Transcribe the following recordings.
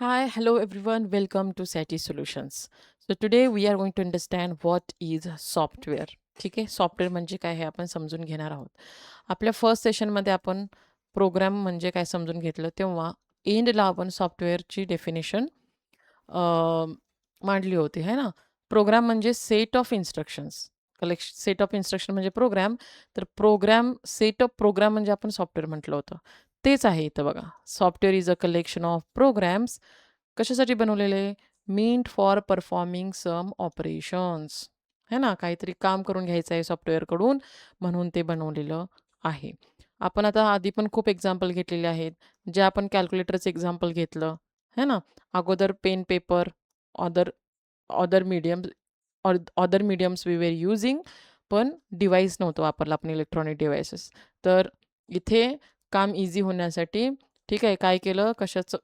Hi, hello everyone. Welcome to SATI Solutions. So today we are going to understand what is software. ठीक आहे, software म्हणजे काय हे आपण समजून घेणार आहोत. आपल्या फर्स्ट सेशनमध्ये आपण प्रोग्राम म्हणजे काय समजून घेतलं, तेव्हा एंडला आपण सॉफ्टवेअरची डेफिनेशन मांडली होती, है ना. प्रोग्राम म्हणजे set of instructions. Set of instruction म्हणजे प्रोग्राम. तर सेट ऑफ प्रोग्राम म्हणजे आपण सॉफ्टवेअर म्हटलं होतं. तेच आहे इथं बघा. Software is a collection of programs. कशासाठी बनवलेले? Meant for performing some operations. है ना, काहीतरी काम करून घ्यायचं आहे सॉफ्टवेअरकडून, म्हणून ते बनवलेलं आहे. आपण आता आधी पण खूप एक्झाम्पल घेतलेले आहेत. जे आपण कॅल्क्युलेटरचं एक्झाम्पल घेतलं, है ना. अगोदर pen, paper, other other medium other mediums we were using, पण डिव्हाइस नव्हतं वापरलं आपण, इलेक्ट्रॉनिक डिव्हाइसेस. तर इथे काम इझी होण्यासाठी ठीक आहे, काय केलं, कशाचं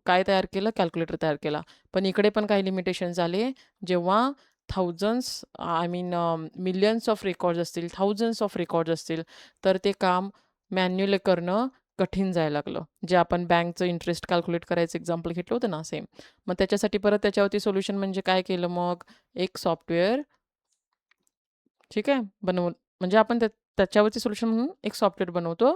काय तयार केलं, कॅल्क्युलेटर तयार केला. पण इकडे पण काही लिमिटेशन्स आले. जेव्हा thousands I mean millions of records असतील, थाउजंड्स ऑफ रेकॉर्ड्स असतील, तर ते काम मॅन्युअली करणं कठीण जायला लागलं. जे आपण बँकचं इंटरेस्ट कॅल्क्युलेट करायचं एक्झाम्पल घेतलं होतं ना, सेम. मग त्याच्यासाठी परत त्याच्यावरती सोल्युशन म्हणजे काय केलं मग? एक सॉफ्टवेअर, ठीक आहे, म्हणजे आपण त्याच्यावरती सोल्युशन म्हणून एक सॉफ्टवेअर बनवतो,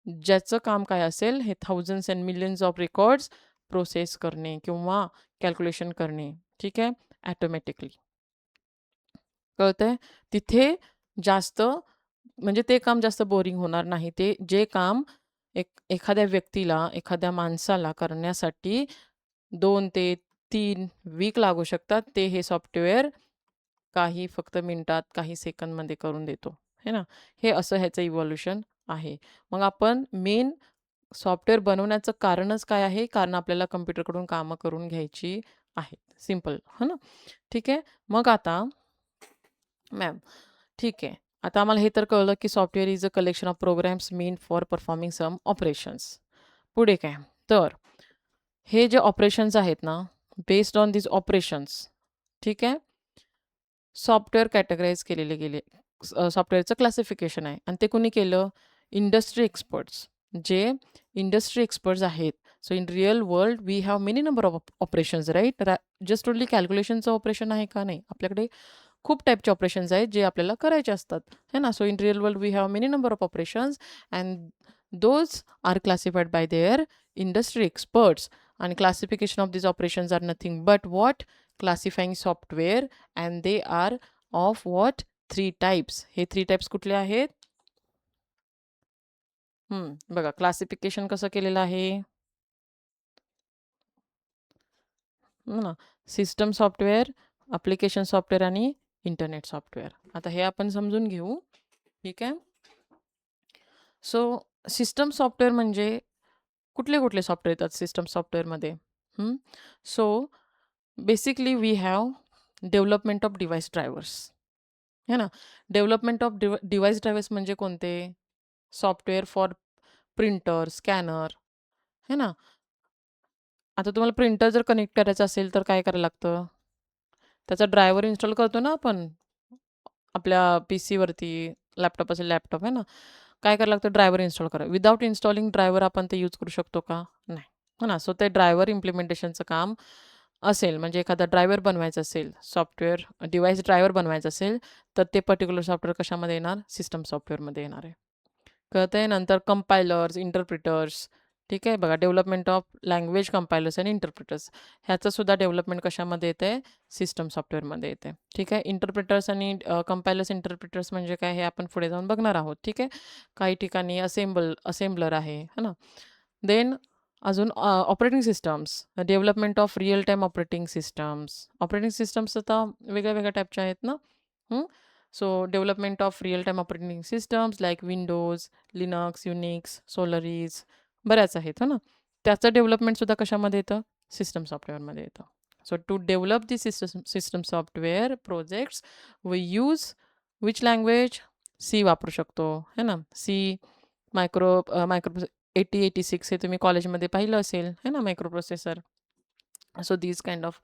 ज्याचं काम काय असेल, हे thousands and millions of records process करणे किंवा कॅल्क्युलेशन करणे, ठीक आहे, ॲटोमॅटिकली. कळतंय? तिथे जास्त म्हणजे ते काम जास्त बोरिंग होणार नाही. ते जे काम एखाद्या व्यक्तीला, एखाद्या माणसाला करण्यासाठी 2 ते 3 वीक लागू शकतात, ते हे सॉफ्टवेअर काही फक्त मिनिटात, काही सेकंदमध्ये करून देतो, है ना. हे असं ह्याचं इव्होल्यूशन आहे. मग आपण मेन सॉफ्टवेअर बनवण्याचं कारणच काय आहे? कारण आपल्याला कॉम्प्युटरकडून कामं करून घ्यायची आहेत. सिंपल, हो ना. ठीक आहे. मग आता मॅम, ठीक आहे. आता आम्हाला हे तर कळलं, की software is a collection of programs meant for performing some operations. पुढे काय? तर हे जे ऑपरेशन्स आहेत ना, बेस्ड ऑन दिस ऑपरेशन्स, ठीक आहे, सॉफ्टवेअर कॅटेगराईज केलेले गेले. सॉफ्टवेअरचं क्लासिफिकेशन आहे आणि ते कुणी केलं? Industry experts. जे इंडस्ट्री एक्सपर्ट्स आहेत. So in real world we have many number of operations, right? Just only कॅल्क्युलेशनचं ऑपरेशन आहे का? नाही. आपल्याकडे खूप टाईपचे ऑपरेशन्स आहेत जे आपल्याला करायचे असतात, है ना. So in real world we have many number of operations and those are classified by their industry experts. आणि classification of these operations are nothing but what? Classifying software. And they are of what? 3 types. हे 3 types कुठले आहेत? बघा classification कसं केलेलं आहे ना. System software, application software आणि इंटरनेट सॉफ्टवेअर. आता हे आपण समजून घेऊ, ठीक आहे. सो सिस्टम सॉफ्टवेअर म्हणजे कुठले सॉफ्टवेअर येतात सिस्टम सॉफ्टवेअरमध्ये? So basically we have development of device drivers, है ना. डेव्हलपमेंट ऑफ डिव्हाइस ड्रायव्हर्स म्हणजे कोणते? सॉफ्टवेअर फॉर प्रिंटर, स्कॅनर, है ना. आता तुम्हाला प्रिंटर जर कनेक्ट करायचं असेल तर काय करायला लागतं? त्याचा ड्रायव्हर इन्स्टॉल करतो ना आपण आपल्या पीसीवरती, लॅपटॉप असेल लॅपटॉप, आहे ना. काय करायला लागतं? ड्रायव्हर इन्स्टॉल करा. विदाऊट इन्स्टॉलिंग ड्रायव्हर आपण ते यूज करू शकतो का? नाही, हो ना. सो ते ड्रायव्हर इम्प्लिमेंटेशनचं काम असेल, म्हणजे एखादा ड्रायव्हर बनवायचा असेल, सॉफ्टवेअर डिव्हाइस ड्रायव्हर बनवायचं असेल, तर ते पर्टिक्युलर सॉफ्टवेअर कशामध्ये येणार? सिस्टम सॉफ्टवेअरमध्ये येणार आहे. कळतंय? नंतर कंपायलर्स, इंटरप्रिटर्स, ठीक आहे. बघा डेव्हलपमेंट ऑफ लँग्वेज कंपायलर्स आणि इंटरप्रिटर्स, ह्याचं सुद्धा डेव्हलपमेंट कशामध्ये येते? सिस्टम सॉफ्टवेअरमध्ये येते, ठीक आहे. इंटरप्रिटर्स आणि कंपायलर्स, इंटरप्रिटर्स म्हणजे काय हे आपण पुढे जाऊन बघणार आहोत, ठीक आहे. काही ठिकाणी असेंबलर आहे, है ना. देन अजून operating systems, development of real time operating systems. Operating systems आता वेगळ्या वेगळ्या टाईपच्या आहेत ना. So development of real time operating systems like Windows, Linux, Unix, Solaris, बऱ्याच आहेत, हो ना. त्याचं डेव्हलपमेंटसुद्धा कशामध्ये येतं? सिस्टम सॉफ्टवेअरमध्ये येतं. So to develop the system software projects we use which language? C वापरू शकतो, है ना. सी, मायक्रो 8086 हे तुम्ही कॉलेजमध्ये पाहिलं असेल, है ना, micro processor. So these kind of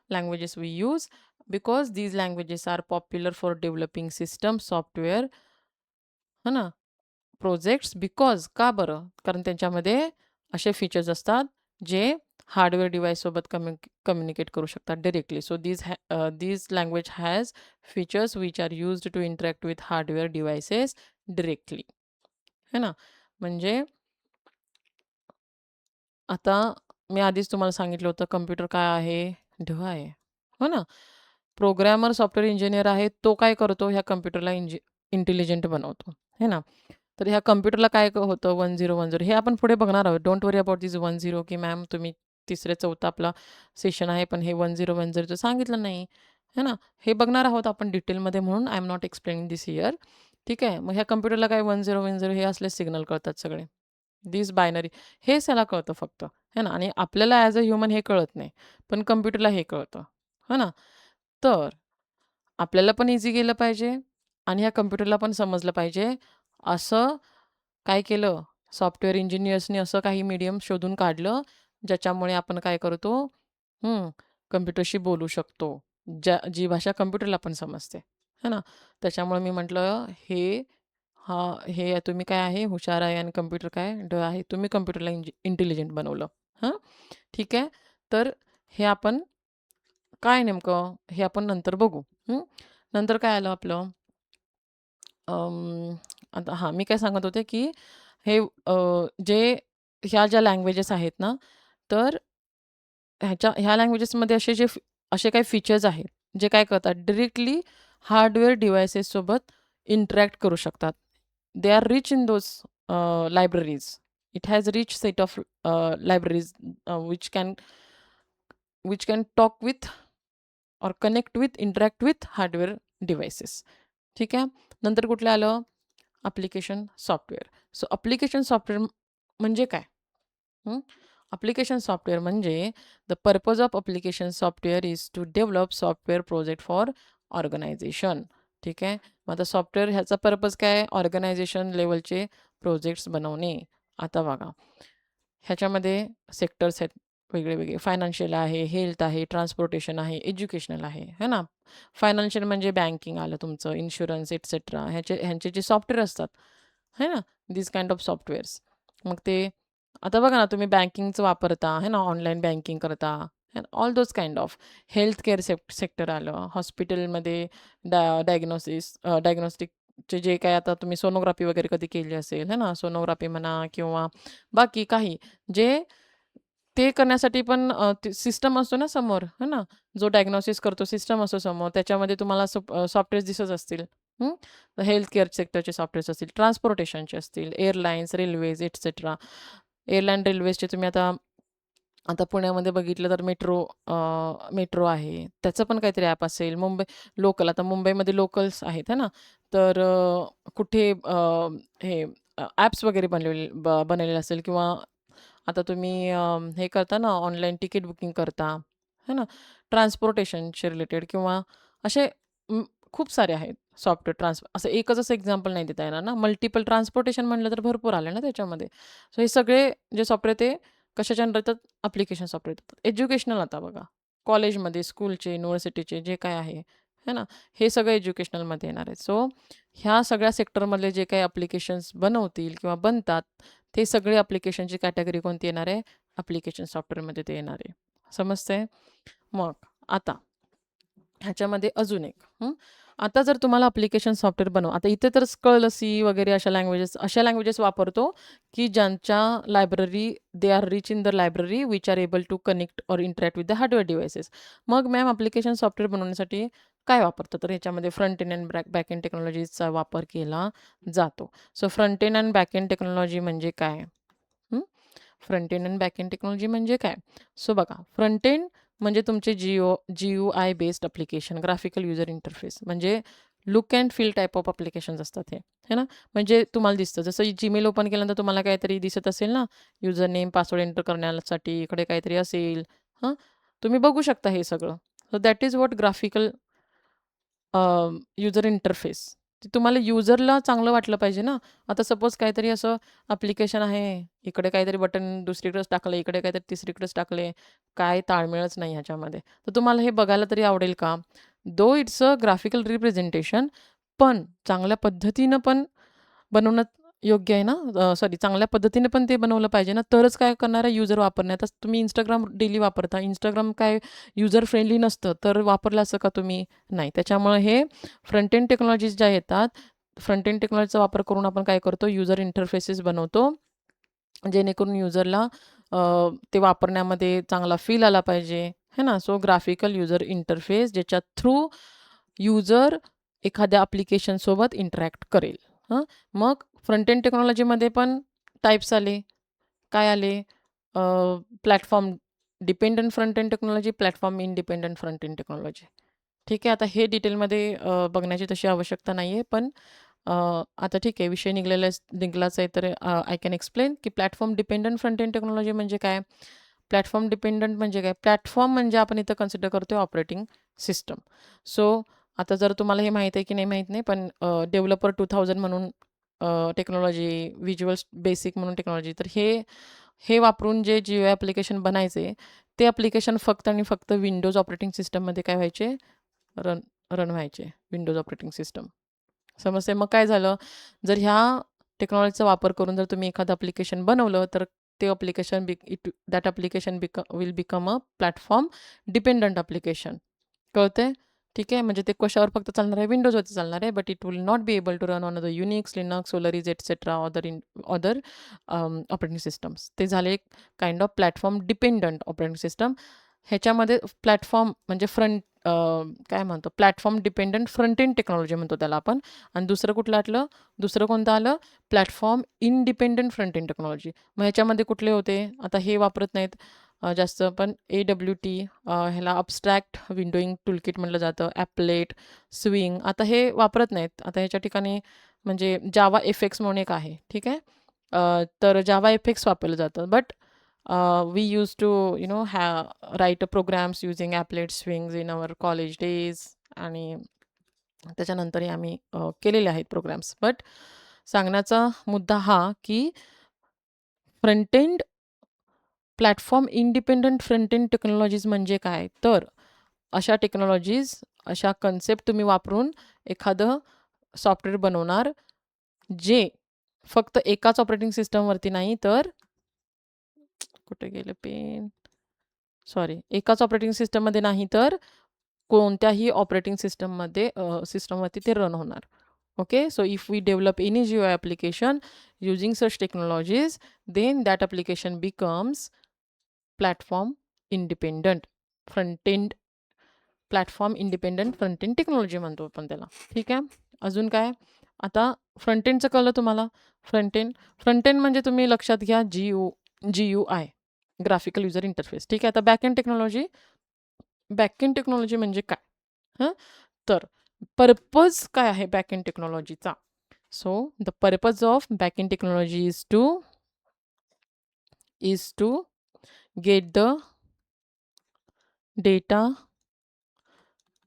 languages we use because these languages are popular for developing system software, है ना, प्रोजेक्ट्स. बिकॉज का बरं? कारण त्यांच्यामध्ये असे फीचर्स असतात जे हार्डवेअर डिव्हाइससोबत कम्युनिकेट करू शकतात directly. So this language has features which are used to interact with hardware devices directly. है ना? म्हणजे आता मी आधीच तुम्हाला सांगितलं होतं कम्प्युटर काय आहे? ढ आहे. हो ना? प्रोग्रामर सॉफ्टवेअर इंजिनिअर आहे. तो काय करतो? ह्या कम्प्युटरला इंटेलिजंट बनवतो. है ना? तर ह्या कम्प्युटरला काय होतं 1010 हे आपण पुढे बघणार आहोत. डोंट वरी अबाउट दिस 10 की मॅम तुम्ही तिसऱ्या-चौथा आपला सेशन आहे, पण हे 1010चं सांगितलं नाही. है ना? हे बघणार आहोत आपण डिटेलमध्ये म्हणून I am not explaining this here. ठीक आहे? मग ह्या कम्प्युटरला काय 1010 हे असले सिग्नल कळतात सगळे. दिस बायनरी हेच त्याला कळतं फक्त. है ना? आणि आपल्याला ॲज अ ह्युमन हे कळत नाही. पण कम्प्युटरला हे कळतं. हो ना? तर आपल्याला पण इझी गेलं पाहिजे आणि ह्या कम्प्युटरला पण समजलं पाहिजे. असं काय केलं सॉफ्टवेअर इंजिनियर्सनी असं काही मीडियम शोधून काढलं, ज्याच्यामुळे आपण काय करतो कम्प्युटरशी बोलू शकतो. जी भाषा कम्प्युटरला पण समजते. है ना? त्याच्यामुळे मी म्हटलं हे तुम्ही काय आहे हुशार आहे आणि कम्प्युटर काय ड आहे. तुम्ही कम्प्युटरला इंटेलिजंट बनवलं. हां, ठीक आहे. तर हे आपण काय नेमकं हे आपण नंतर बघू. नंतर काय आलं आपलं आता मी काय सांगत होते, की हे जे ह्या ज्या लँग्वेजेस आहेत ना, तर ह्या लँग्वेजेसमध्ये असे काही फीचर्स आहेत, जे काय करतात डायरेक्टली हार्डवेअर डिव्हाइसेससोबत इंटरॅक्ट करू शकतात. They are rich in those libraries. It has rich set of libraries which can talk with or connect with, interact with hardware devices. ठीक आहे. नंतर कुठलं आलं? Application software. So application software म्हणजे काय? Application software म्हणजे the purpose of application software is to develop software project for organisation. ठीक आहे. मग आता सॉफ्टवेअर ह्याचा पर्पज काय? ऑर्गनायझेशन लेवलचे प्रोजेक्ट्स बनवणे. आता बघा ह्याच्यामध्ये सेक्टर्स आहेत वेगळे-वेगळे. फायनान्शियल आहे, हेल्थ आहे, ट्रान्सपोर्टेशन आहे, एज्युकेशनल आहे, है ना? फायनान्शियल म्हणजे बँकिंग आलं तुमचं, इन्शुरन्स एटसेट्रा ह्यांचे जे सॉफ्टवेअर असतात, है ना? दिस काइंड ऑफ सॉफ्टवेअर्स. मग ते आता बघा ना तुम्ही बँकिंगचं वापरता, है ना? ऑनलाईन बँकिंग करता, all those kind of. Health care sector आलं, हॉस्पिटलमध्ये डायग्नोस्टिकचे जे काही आता तुम्ही सोनोग्राफी वगैरे कधी केली असेल, है ना? सोनोग्राफी म्हणा किंवा बाकी काही जे ते करण्यासाठी पण सिस्टम असतो ना समोर, है ना? जो डायग्नोसिस करतो सिस्टम असतो समोर. त्याच्यामध्ये तुम्हाला सॉफ्टवेअर्स दिसत असतील. हेल्थ केअर सेक्टरचे सॉफ्टवेअर्स असतील, ट्रान्सपोर्टेशनचे असतील, एअरलाईन्स, रेल्वेज एटसेट्रा. एअरलाईन, रेल्वेजचे तुम्ही आता आता पुण्यामध्ये बघितलं तर मेट्रो आहे. त्याचं पण काहीतरी ॲप असेल. लोकल आता मुंबईमध्ये लोकल्स आहेत, है ना? तर कुठे हे ॲप्स वगैरे बनवलेले असेल किंवा आता तुम्ही हे करता ना ऑनलाईन तिकीट बुकिंग करता, है ना? ट्रान्सपोर्टेशनचे रिलेटेड किंवा असे खूप सारे आहेत सॉफ्टवेअर असं एकच असं एक्झाम्पल नाही देता येणार ना. मल्टिपल ट्रान्सपोर्टेशन म्हटलं तर भरपूर आले ना त्याच्यामध्ये. सो हे सगळे जे सॉफ्टवेअर ते कशाच्या अंडर येतात? ॲप्लिकेशन सॉफ्टवेअर येतात. एज्युकेशनल आता बघा, कॉलेजमध्ये, स्कूलचे, युनिव्हर्सिटीचे जे काय आहे, है ना? हे सगळं एज्युकेशनलमध्ये येणार आहे. सो ह्या सगळ्या सेक्टरमधले जे काही ॲप्लिकेशन्स बनवतील किंवा बनतात, ते सगळे ॲप्लिकेशनची कॅटेगरी कोणती येणार आहे? ॲप्लिकेशन सॉफ्टवेअरमध्ये ते येणार आहे. समजतंय? मग आता ह्याच्यामध्ये अजून एक आता जर तुम्हाला ॲप्लिकेशन सॉफ्टवेअर आता इथे तर कळलं सी वगैरे अशा लँग्वेजेस वापरतो, की ज्यांच्या library they are rich in the library which are able to connect or interact with the hardware devices. मग मॅम ॲप्लिकेशन सॉफ्टवेअर बनवण्यासाठी काय वापरतं? तर ह्याच्यामध्ये front end and back end टेक्नॉलॉजीचा वापर केला जातो. So front end and back end technology म्हणजे काय? Front end and back end technology म्हणजे काय? सो बघा फ्रंट एंड म्हणजे तुमचे GUI based application, graphical user interface म्हणजे look and feel type of applications असतात हे, है ना? म्हणजे तुम्हाला दिसतं जसं जीमेल ओपन केल्यानंतर तुम्हाला काहीतरी दिसत असेल ना, युजर नेम, पासवर्ड एंटर करण्यासाठी इकडे काहीतरी असेल. तुम्ही बघू शकता हे सगळं. So that is what graphical user interface. ते तुम्हाला युजरला चांगलं वाटलं पाहिजे ना. आता सपोज काहीतरी असं ॲप्लिकेशन आहे, इकडे काहीतरी बटन दुसरीकडेच टाकलं, इकडे काहीतरी तिसरीकडेच टाकले, काय ताळमेळच नाही ह्याच्यामध्ये. तर तुम्हाला हे बघायला तरी आवडेल का? दो इट्स अ ग्राफिकल रिप्रेझेंटेशन, पण चांगल्या पद्धतीनं पण बनवणं योग्य आहे ना? सॉरी चांगल्या पद्धतीने पण ते बनवलं पाहिजे ना, तरच काय करणार आहे युजर वापरणार. आता तुम्ही Instagram डेली वापरता. Instagram काय युजर फ्रेंडली नसतं, तर वापरलं असतं का तुम्ही? नाही. त्याच्यामुळे हे फ्रंट एंड टेक्नॉलॉजीज ज्या येतात, फ्रंट एंड टेक्नॉलॉजीचा वापर करून आपण काय करतो, युजर इंटरफेसेस बनवतो. जेणेकरून युजरला ते वापरण्यामध्ये चांगला फील आला पाहिजे, है ना? सो ग्राफिकल युजर इंटरफेस ज्याच्या थ्रू युजर एखाद्या ॲप्लिकेशनसोबत इंटरॅक्ट करेल. हं. मग फ्रंट एंड टेक्नॉलॉजीमध्ये पण टाइप्स आले. काय आले? Platform dependent front end technology, platform independent front end technology. ठीक आहे. आता हे डिटेलमध्ये बघण्याची तशी आवश्यकता नाही आहे. पण आता ठीक आहे, विषय निघालाच आहे, तर आय कॅन एक्सप्लेन की platform dependent front end technology म्हणजे काय? प्लॅटफॉर्म डिपेंडंट म्हणजे काय? प्लॅटफॉर्म म्हणजे आपण इथं कन्सिडर करतोय ऑपरेटिंग सिस्टम. सो आता जर तुम्हाला हे माहीत आहे की नाही माहीत नाही, पण डेव्हलपर 2000 म्हणून टेक्नॉलॉजी, व्हिज्युअल बेसिक म्हणून टेक्नॉलॉजी, तर हे हे वापरून जे GUI ॲप्लिकेशन बनायचे, ते ॲप्लिकेशन फक्त आणि फक्त विंडोज ऑपरेटिंग सिस्टममध्ये काय व्हायचे? रन रन व्हायचे. Windows operating system. समजतंय? मग काय झालं, जर ह्या टेक्नॉलॉजीचा वापर करून जर तुम्ही एखादं ॲप्लिकेशन बनवलं, तर ते application that application will become a platform dependent application. कळतंय? ठीक आहे. म्हणजे ते कशावर फक्त चालणार आहे? विंडोजवरती चालणार आहे. But it will not be able to run on the Unix, Linux, Solaris etcetera other operating systems. ते झाले एक kind of platform dependent operating system. ह्याच्यामध्ये प्लॅटफॉर्म म्हणजे काय म्हणतो, platform dependent front end technology म्हणतो त्याला आपण. आणि दुसरं कुठलं आलं? दुसरं कोणतं आलं? Platform independent front end technology. मग ह्याच्यामध्ये कुठले होते? आता हे वापरत नाहीत जास्त, पण AWT, ह्याला अब्स्ट्रॅक्ट विंडोइंग टूलकिट म्हटलं जातं, ॲपलेट, स्विंग, आता हे वापरत नाहीत. आता ह्याच्या ठिकाणी म्हणजे जावा एफएक्स म्हणून एक आहे. ठीक आहे. तर जावा एफएक्स वापरलं जातं. But we used to write programs using applet swings in our college days, आणि त्याच्यानंतरही आम्ही केलेले आहेत प्रोग्राम्स. बट सांगण्याचा मुद्दा हा की front end platform independent front end technologies म्हणजे काय? तर अशा टेक्नॉलॉजीज, अशा कन्सेप्ट तुम्ही वापरून एखादं सॉफ्टवेअर बनवणार, जे फक्त एकाच ऑपरेटिंग सिस्टमवरती नाही, तर कुठे गेलं पेन? सॉरी, एकाच ऑपरेटिंग सिस्टममध्ये नाही, तर कोणत्याही ऑपरेटिंग सिस्टमवरती ते रन होणार. Okay. So if we develop any GUI application using such technologies, then that application becomes platform independent front end platform independent front end technology म्हणतो आपण त्याला. ठीक आहे. अजून काय? आता फ्रंट एंडचं कळलं तुम्हाला. फ्रंट एंड म्हणजे तुम्ही लक्षात घ्या GUI, ग्राफिकल युजर इंटरफेस. ठीक आहे. आता बॅक एंड टेक्नॉलॉजी म्हणजे काय? हं. तर पर्पज काय आहे बॅक एंड टेक्नॉलॉजीचा? So the purpose of back end technology is to get the data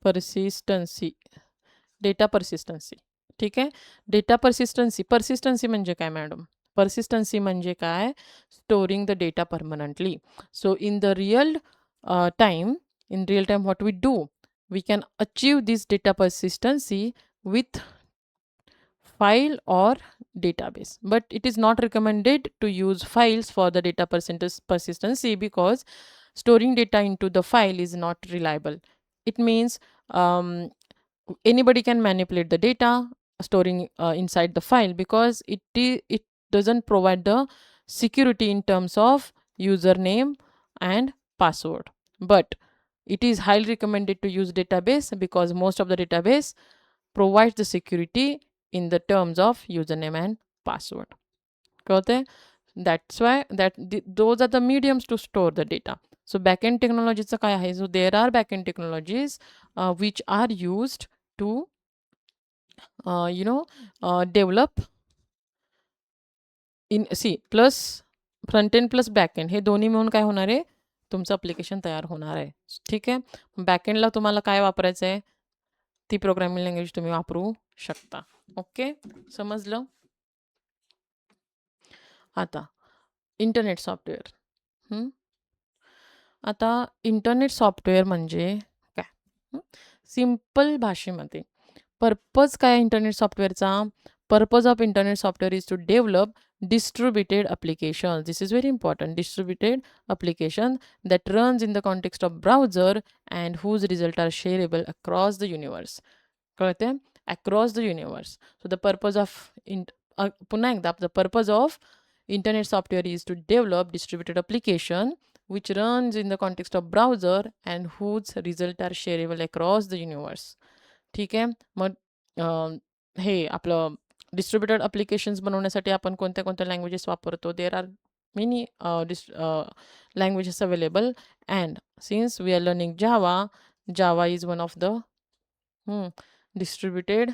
persistency. ठीक आहे. पर्सिस्टन्सी म्हणजे काय मॅडम? पर्सिस्टन्सी म्हणजे काय? Storing the data permanently. So in real time what we do, we can achieve this data persistency with file or database. But it is not recommended to use files for the data persistency, because storing data into the file is not reliable. It means anybody can manipulate the data storing inside the file, because it doesn't provide the security in terms of username and password. But it is highly recommended to use database, because most of the database provides the security in the terms of username and password. कळते? That's why those are the mediums to store the data. So backend technologyचं काय आहे? So there are backend technologies which are used to develop plus front end plus back end, हे दोन्ही मिळून काय होणार आहे? तुमचं ॲप्लिकेशन तयार होणार आहे. ठीक आहे. बॅक एंडला तुम्हाला काय वापरायचं आहे? ती प्रोग्रामिंग लँग्वेज तुम्ही वापरू शकता. ओके. समजलं? आता इंटरनेट सॉफ्टवेअर. आता इंटरनेट सॉफ्टवेअर म्हणजे काय? सिंपल भाषेमध्ये पर्पज काय इंटरनेट सॉफ्टवेअरचा? purpose of internet software is to develop distributed applications. This is very important. Distributed application that runs in the context of browser and whose results are shareable across the universe. कळते? Across the universe. So the purpose of पुन्हा एकदा, the purpose of internet software is to develop distributed application which runs in the context of browser and whose results are shareable across the universe. ठीक आहे. मग हे आपलं distributed applications बनवण्यासाठी आपण कोणत्या कोणत्या लँग्वेजेस वापरतो? There are many languages available, and since we are learning Java is one of the distributed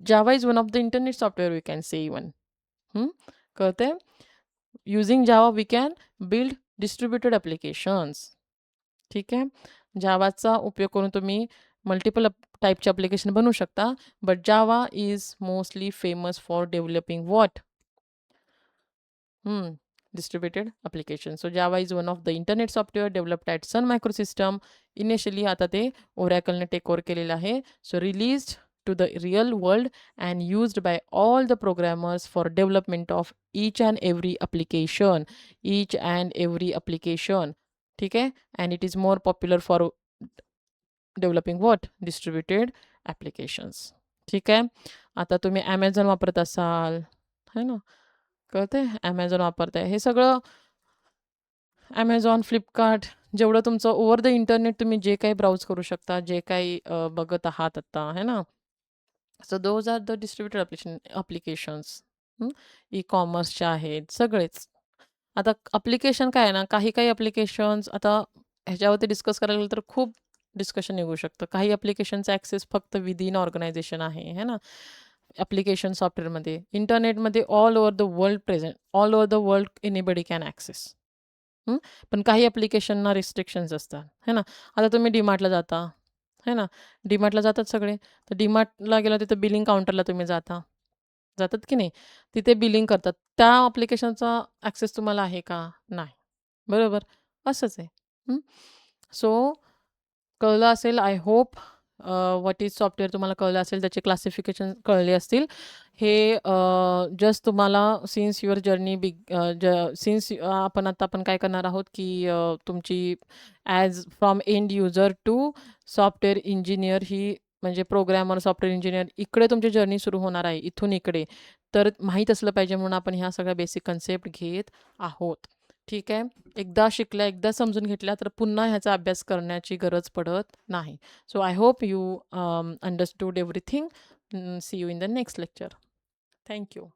Java is one of the internet software, we can say even. कळते? Using Java we can build distributed applications. ठीक आहे? जावाचा उपयोग करून तुम्ही multiple टाईपचे application बनवू शकता, but Java is mostly famous for developing what? distributed application. So Java is one of the internet software developed at Sun Microsystem. Initially आता ते Oracle ने टेक ओव्हर केलेलं आहे. So released to the real world and used by all the programmers for development of each and every application. ठीक आहे? And it is more popular for developing what? Distributed applications. ठीक आहे? आता तुम्ही Amazon वापरत असाल, है ना? कळते? Amazon वापरताय. हे सगळं Amazon, फ्लिपकार्ट, जेवढं तुमचं ओव्हर द इंटरनेट तुम्ही जे काही ब्राउज करू शकता, जे काही बघत आहात आता, है ना? So those are the distributed applications. ई-कॉमर्सचे आहेत सगळेच. आता ॲप्लिकेशन काय आहे ना, काही ॲप्लिकेशन्स आता ह्याच्यावरती डिस्कस करायला गेलं तर खूप डिस्कशन निघू शकतं. काही ॲप्लिकेशनचा ॲक्सेस फक्त विदिन ऑर्गनायझेशन आहे, है ना? ॲप्लिकेशन सॉफ्टवेअरमध्ये, इंटरनेटमध्ये all over the world present, all over the world anybody can access. पण काही ॲप्लिकेशनना रिस्ट्रिक्शन्स असतात, है ना? आता तुम्ही डीमार्टला जाता, है ना? डीमार्टला जातात सगळे, तर डीमार्टला गेला तिथं बिलिंग काउंटरला तुम्ही जातात की नाही? तिथे बिलिंग करतात. त्या ॲप्लिकेशनचा ॲक्सेस तुम्हाला आहे का? नाही. बरोबर? असंच आहे. सो कळलं असेल, I hope what is software तुम्हाला कळलं असेल, त्याचे क्लासिफिकेशन कळले असतील. हे जस्ट तुम्हाला सिन्स युअर जर्नी सिन्स आपण काय करणार आहोत की तुमची as from end user to software engineer, ही म्हणजे प्रोग्रॅमर, सॉफ्टवेअर इंजिनियर, इकडे तुमची जर्नी सुरू होणार आहे, इथून इकडे. तर माहीत असलं पाहिजे म्हणून आपण ह्या सगळ्या बेसिक कन्सेप्ट घेत आहोत. ठीक आहे? एकदा शिकल्या, एकदा समजून घेतल्या तर पुन्हा ह्याचा अभ्यास करण्याची गरज पडत नाही. So I hope you understood everything. See you in the next lecture. Thank you.